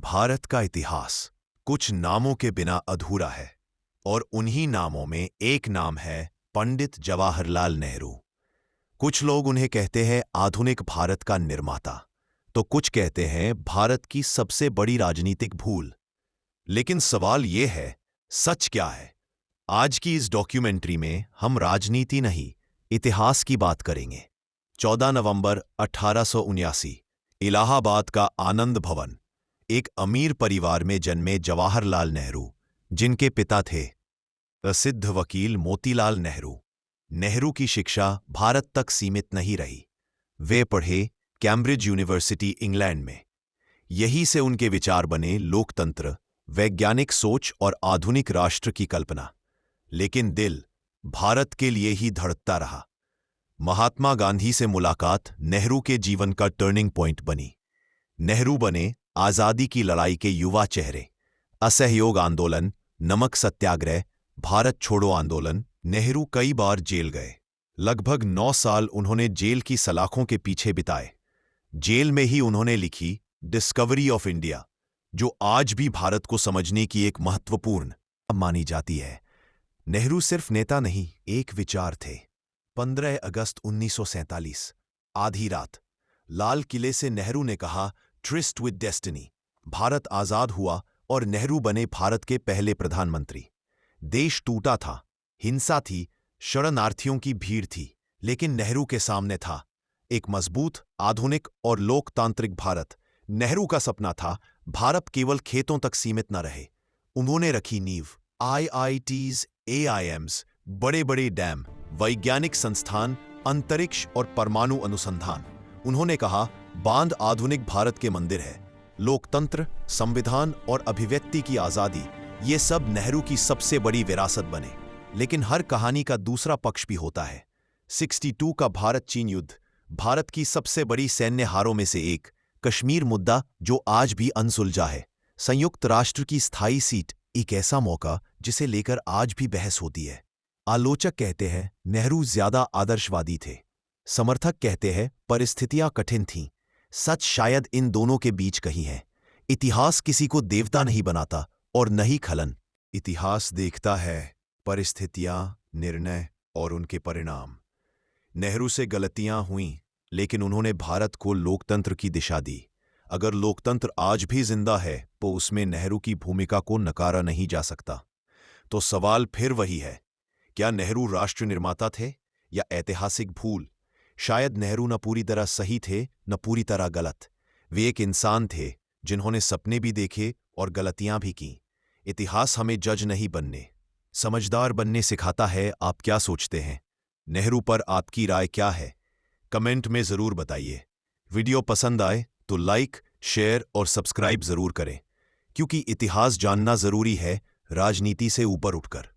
भारत का इतिहास कुछ नामों के बिना अधूरा है और उन्हीं नामों में एक नाम है पंडित जवाहरलाल नेहरू। कुछ लोग उन्हें कहते हैं आधुनिक भारत का निर्माता, तो कुछ कहते हैं भारत की सबसे बड़ी राजनीतिक भूल। लेकिन सवाल यह है, सच क्या है? आज की इस डॉक्यूमेंट्री में हम राजनीति नहीं, इतिहास की बात करेंगे। 14 नवंबर 1879 इलाहाबाद का आनंद भवन। एक अमीर परिवार में जन्मे जवाहरलाल नेहरू, जिनके पिता थे प्रसिद्ध वकील मोतीलाल नेहरू। नेहरू की शिक्षा भारत तक सीमित नहीं रही। वे पढ़े कैम्ब्रिज यूनिवर्सिटी इंग्लैंड में। यहीं से उनके विचार बने लोकतंत्र, वैज्ञानिक सोच और आधुनिक राष्ट्र की कल्पना। लेकिन दिल भारत के लिए ही धड़कता रहा। महात्मा गांधी से मुलाकात नेहरू के जीवन का टर्निंग पॉइंट बनी। नेहरू बने आजादी की लड़ाई के युवा चेहरे। असहयोग आंदोलन, नमक सत्याग्रह, भारत छोड़ो आंदोलन। नेहरू कई बार जेल गए। लगभग 9 साल उन्होंने जेल की सलाखों के पीछे बिताए। जेल में ही उन्होंने लिखी डिस्कवरी ऑफ इंडिया, जो आज भी भारत को समझने की एक महत्वपूर्ण मानी जाती है। नेहरू सिर्फ नेता नहीं, एक विचार थे। 15 अगस्त 1947 आधी रात लाल किले से नेहरू ने कहा, ट्रिस्ट विद डेस्टिनी। भारत आजाद हुआ और नेहरू बने भारत के पहले प्रधानमंत्री। देश टूटा था, हिंसा थी, शरणार्थियों की भीड़ थी, लेकिन नेहरू के सामने था एक मजबूत, आधुनिक और लोकतांत्रिक भारत। नेहरू का सपना था भारत केवल खेतों तक सीमित न रहे। उन्होंने रखी नींव। IITs, AIMs, बड़े बड़े डैम, वैज्ञानिक संस्थान, अंतरिक्ष और परमाणु अनुसंधान। उन्होंने कहा, बांध आधुनिक भारत के मंदिर है। लोकतंत्र, संविधान और अभिव्यक्ति की आजादी, ये सब नेहरू की सबसे बड़ी विरासत बने। लेकिन हर कहानी का दूसरा पक्ष भी होता है। 62 का भारत चीन युद्ध, भारत की सबसे बड़ी सैन्य हारों में से एक। कश्मीर मुद्दा, जो आज भी अनसुलझा है। संयुक्त राष्ट्र की स्थायी सीट, एक ऐसा मौका जिसे लेकर आज भी बहस होती है। आलोचक कहते हैं नेहरू ज्यादा आदर्शवादी थे। समर्थक कहते हैं परिस्थितियां कठिन थीं। सच शायद इन दोनों के बीच कहीं है। इतिहास किसी को देवता नहीं बनाता और न ही खलन। इतिहास देखता है परिस्थितियां, निर्णय और उनके परिणाम। नेहरू से गलतियां हुईं, लेकिन उन्होंने भारत को लोकतंत्र की दिशा दी। अगर लोकतंत्र आज भी जिंदा है तो उसमें नेहरू की भूमिका को नकारा नहीं जा सकता। तो सवाल फिर वही है, क्या नेहरू राष्ट्र निर्माता थे या ऐतिहासिक भूल? शायद नेहरू न पूरी तरह सही थे न पूरी तरह गलत। वे एक इंसान थे जिन्होंने सपने भी देखे और गलतियां भी की। इतिहास हमें जज नहीं बनने, समझदार बनने सिखाता है। आप क्या सोचते हैं? नेहरू पर आपकी राय क्या है? कमेंट में जरूर बताइए। वीडियो पसंद आए तो लाइक, शेयर और सब्सक्राइब जरूर करें, क्योंकि इतिहास जानना जरूरी है, राजनीति से ऊपर उठकर।